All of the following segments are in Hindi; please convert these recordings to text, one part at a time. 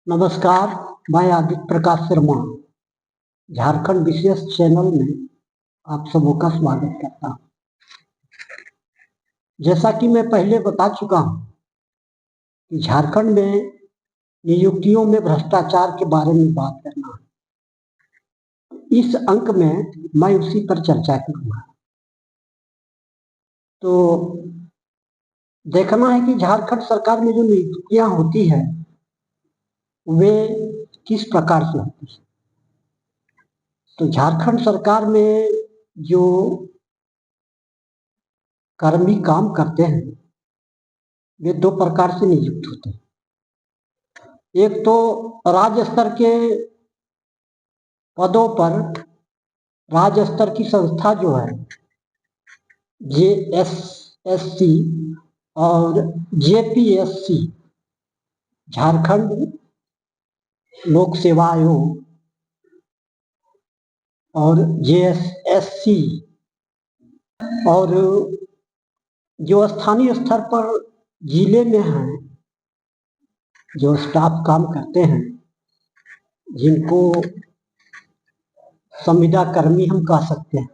नमस्कार। मैं आदित्य प्रकाश शर्मा झारखंड विशेष चैनल में आप सबों का स्वागत करता हूँ। जैसा कि मैं पहले बता चुका हूँ कि झारखंड में नियुक्तियों में भ्रष्टाचार के बारे में बात करना है। इस अंक में मैं उसी पर चर्चा करूंगा। तो देखना है कि झारखंड सरकार में जो नियुक्तियां होती है वे किस प्रकार से होती है। तो झारखंड सरकार में जो कर्मी काम करते हैं वे दो प्रकार से नियुक्त होते हैं। एक तो राज्य स्तर के पदों पर राज्य स्तर की संस्था जो है JSSC और JPSC झारखंड लोक सेवा आयोग और JSSC और जो स्थानीय स्तर पर जिले में हैं जो स्टाफ काम करते हैं जिनको संविदा कर्मी हम कह सकते हैं।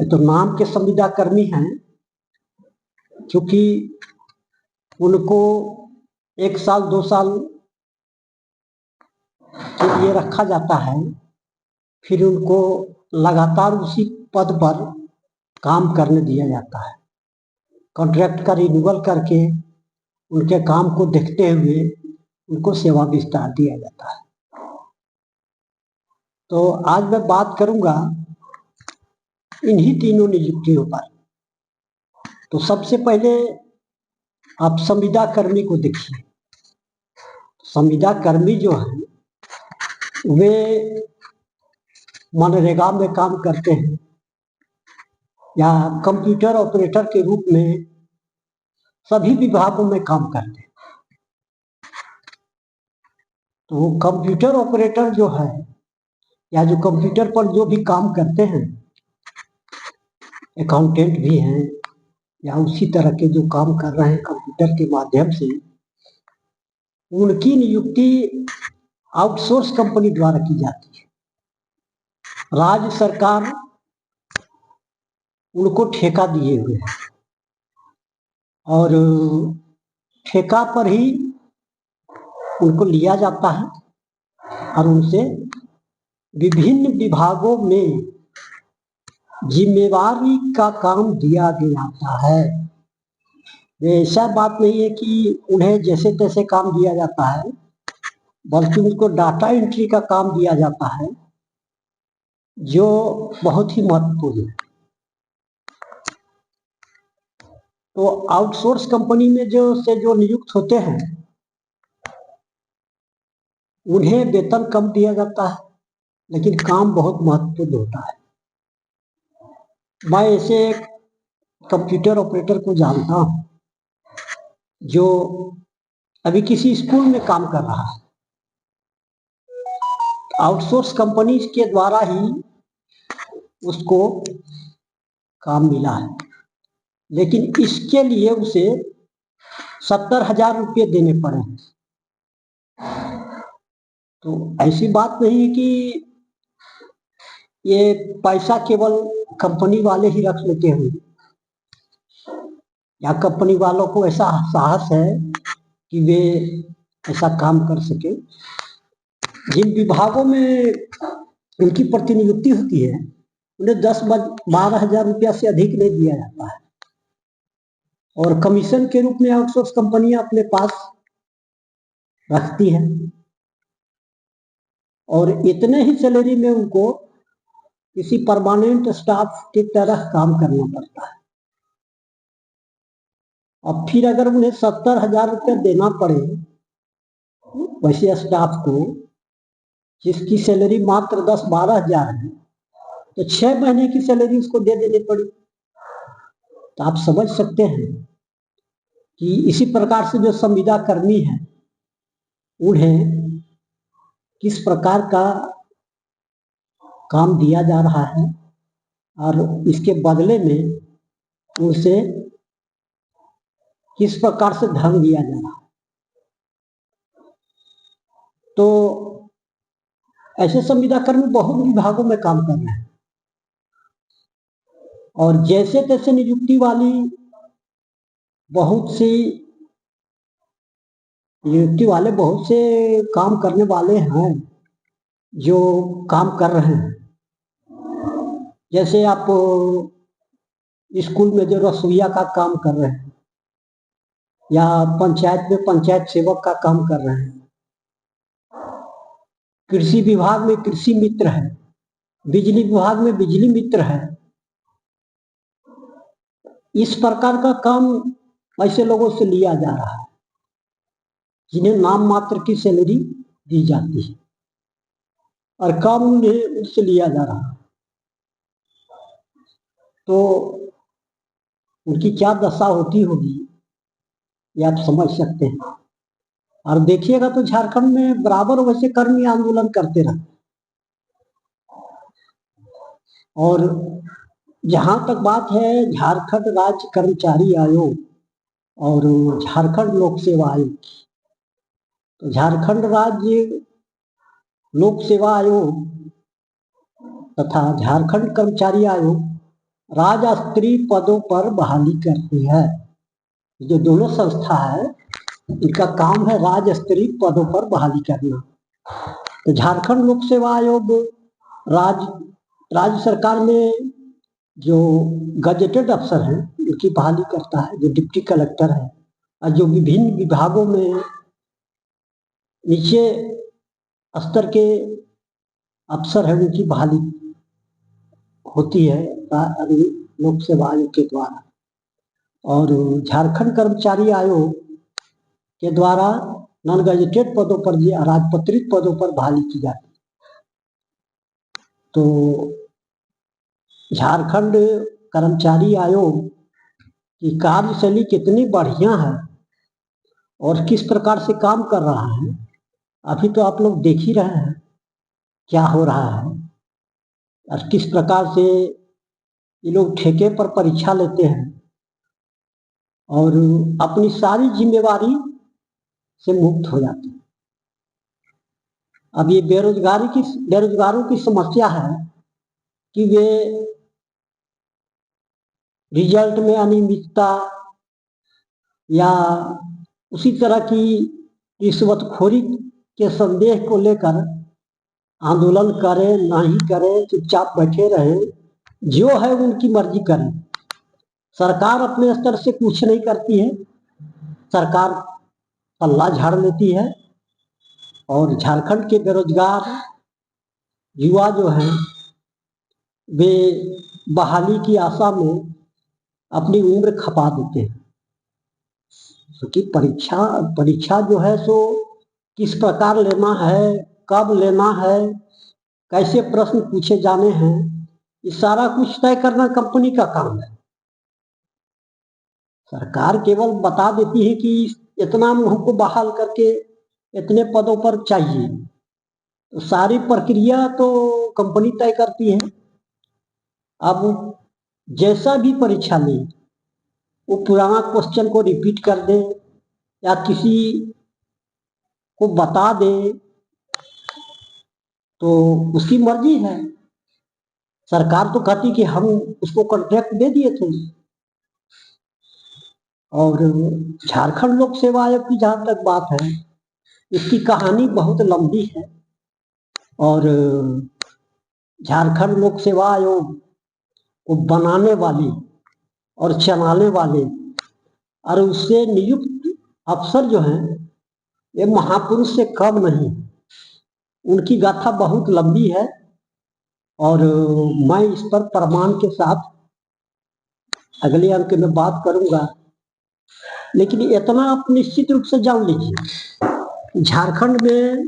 तो नाम के संविदा कर्मी हैं क्योंकि उनको 1 साल 2 साल के लिए रखा जाता है, फिर उनको लगातार उसी पद पर काम करने दिया जाता है। कॉन्ट्रैक्ट का रिन्यूअल करके उनके काम को देखते हुए उनको सेवा विस्तार दिया जाता है। तो आज मैं बात करूंगा इन्हीं तीनों नियुक्तियों पर। तो सबसे पहले आप संविदा कर्मी को देखिए। संविदा कर्मी जो है वे मनरेगा में काम करते हैं या कंप्यूटर ऑपरेटर के रूप में सभी विभागों में काम करते हैं। तो कंप्यूटर ऑपरेटर जो है या जो कंप्यूटर पर जो भी काम करते हैं, अकाउंटेंट भी हैं या उसी तरह के जो काम कर रहे हैं कंप्यूटर के माध्यम से, उनकी नियुक्ति आउटसोर्स कंपनी द्वारा की जाती है। राज्य सरकार उनको ठेका दिए हुए है और ठेका पर ही उनको लिया जाता है और उनसे विभिन्न विभागों में जिम्मेवारी का काम दिया जाता है। ऐसा बात नहीं है कि उन्हें जैसे तैसे काम दिया जाता है, बल्कि उनको डाटा एंट्री का काम दिया जाता है जो बहुत ही महत्वपूर्ण है। तो आउटसोर्स कंपनी में जो नियुक्त होते हैं उन्हें वेतन कम दिया जाता है, लेकिन काम बहुत महत्वपूर्ण होता है। मैं ऐसे एक कंप्यूटर ऑपरेटर को जानता हूं जो अभी किसी स्कूल में काम कर रहा है। आउटसोर्स कंपनी के द्वारा ही उसको काम मिला है, लेकिन इसके लिए उसे 70,000 रुपये देने पड़े हैं। तो ऐसी बात नहीं है कि ये पैसा केवल कंपनी वाले ही रख लेते हैं या कंपनी वालों को ऐसा साहस है कि वे ऐसा काम कर सके। जिन विभागों में उनकी प्रतिनियुक्ति होती है उन्हें 10-12 हजार रुपया से अधिक नहीं दिया जाता है और कमीशन के रूप में आउटसोर्स कंपनियां अपने पास रखती हैं और इतने ही सैलरी में उनको किसी परमानेंट स्टाफ की तरह काम करना पड़ता है। और फिर अगर उन्हें 70,000 रुपया देना पड़े वैसे स्टाफ को जिसकी सैलरी मात्र 10-12 हजार है, तो 6 महीने की सैलरी उसको दे देनी पड़ी। तो आप समझ सकते हैं कि इसी प्रकार से जो संविदा कर्मी है उन्हें किस प्रकार का काम दिया जा रहा है और इसके बदले में उनसे किस प्रकार से धन दिया जा रहा है। तो ऐसे संविदा कर्मी बहुत विभागों में काम कर रहे हैं और जैसे तैसे नियुक्ति वाली बहुत सी नियुक्ति वाले बहुत से काम करने वाले हैं जो काम कर रहे हैं। जैसे आप स्कूल में जो रसोइया का काम कर रहे हैं या पंचायत में पंचायत सेवक का काम कर रहे हैं, कृषि विभाग में कृषि मित्र है, बिजली विभाग में बिजली मित्र है। इस प्रकार का काम ऐसे लोगों से लिया जा रहा है जिन्हें नाम मात्र की सैलरी दी जाती है और काम उन्हें उनसे लिया जा रहा है। तो उनकी क्या दशा होती होगी ये आप समझ सकते हैं। और देखिएगा तो झारखंड में बराबर वैसे कर्मी आंदोलन करते रहे और जहां तक बात है झारखंड राज्य कर्मचारी आयोग और झारखंड लोक सेवा आयोग की, तो झारखंड राज्य लोक सेवा आयोग तथा झारखंड कर्मचारी आयोग राज्य स्तरीय पदों पर बहाली करती है। जो दोनों संस्था है इनका काम है राज्य स्तरीय पदों पर बहाली करना। तो झारखंड लोक सेवा आयोग राज्य सरकार में जो गजेटेड अफसर हैं उनकी बहाली करता है, जो डिप्टी कलेक्टर है और जो विभिन्न विभागों में नीचे स्तर के अफसर है उनकी बहाली होती है लोक सेवा आयोग के द्वारा। और झारखंड कर्मचारी आयोग के द्वारा नॉन गजेटेड पदों पर राजपत्रित पदों पर बहाली की जाती है। तो झारखंड कर्मचारी आयोग की कार्यशैली कितनी बढ़िया है और किस प्रकार से काम कर रहा है अभी तो आप लोग देख ही रहे हैं क्या हो रहा है और किस प्रकार से ये लोग ठेके पर परीक्षा लेते हैं और अपनी सारी जिम्मेवारी से मुक्त हो जाते हैं। अब ये बेरोजगारों की समस्या है कि वे रिजल्ट में अनियमितता या उसी तरह की रिश्वतखोरी के संदेह को लेकर आंदोलन करें नहीं करें, चुपचाप बैठे रहे, जो है उनकी मर्जी करें। सरकार अपने स्तर से कुछ नहीं करती है, सरकार पल्ला झाड़ लेती है और झारखंड के बेरोजगार युवा जो हैं वे बहाली की आशा में अपनी उम्र खपा देते हैं। क्योंकि परीक्षा जो है सो किस प्रकार लेना है, कब लेना है, कैसे प्रश्न पूछे जाने हैं, ये सारा कुछ तय करना कंपनी का काम है। सरकार केवल बता देती है कि इतना हमको बहाल करके इतने पदों पर चाहिए, तो सारी प्रक्रिया तो कंपनी तय करती है। अब जैसा भी परीक्षा ले वो पुराना क्वेश्चन को रिपीट कर दे या किसी को बता दे तो उसकी मर्जी है। सरकार तो कहती कि हम उसको कॉन्ट्रैक्ट दे दिए थे। और झारखंड लोक सेवा आयोग की जहां तक बात है इसकी कहानी बहुत लंबी है और झारखंड लोक सेवा आयोग को बनाने वाले और चलाने वाले और उससे नियुक्त अफसर जो हैं ये महापुरुष से कम नहीं, उनकी गाथा बहुत लंबी है और मैं इस पर प्रमाण के साथ अगले अंक में बात करूंगा। लेकिन इतना आप निश्चित रूप से जान लीजिए झारखंड में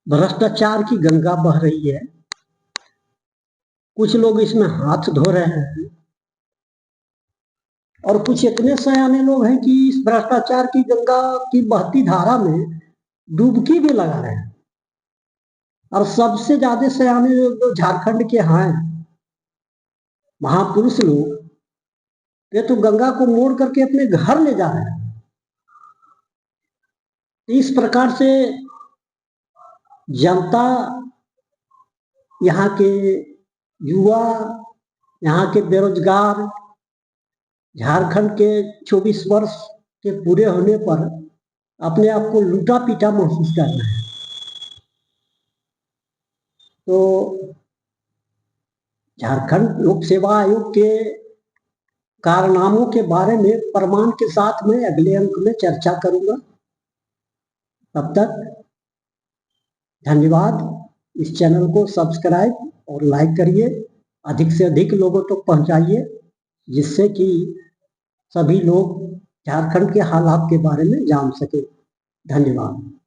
भ्रष्टाचार की गंगा बह रही है। कुछ लोग इसमें हाथ धो रहे हैं और कुछ इतने सयाने लोग हैं कि इस भ्रष्टाचार की गंगा की बहती धारा में डुबकी भी लगा रहे हैं। और सबसे ज्यादा सयाने लोग जो झारखंड के हैं महापुरुष लोग, वे तो गंगा को मोड़ करके अपने घर ले जा रहे हैं। इस प्रकार से जनता, यहाँ के युवा, यहाँ के बेरोजगार, झारखंड के 24 वर्ष के पूरे होने पर अपने आप को लूटा पीटा महसूस कर रहे हैं। तो झारखंड लोक सेवा आयोग के कारनामों के बारे में प्रमाण के साथ मैं अगले अंक में चर्चा करूंगा। तब तक धन्यवाद। इस चैनल को सब्सक्राइब और लाइक करिए, अधिक से अधिक लोगों तक पहुंचाइए, जिससे कि सभी लोग झारखंड के हालात के बारे में जान सके। धन्यवाद।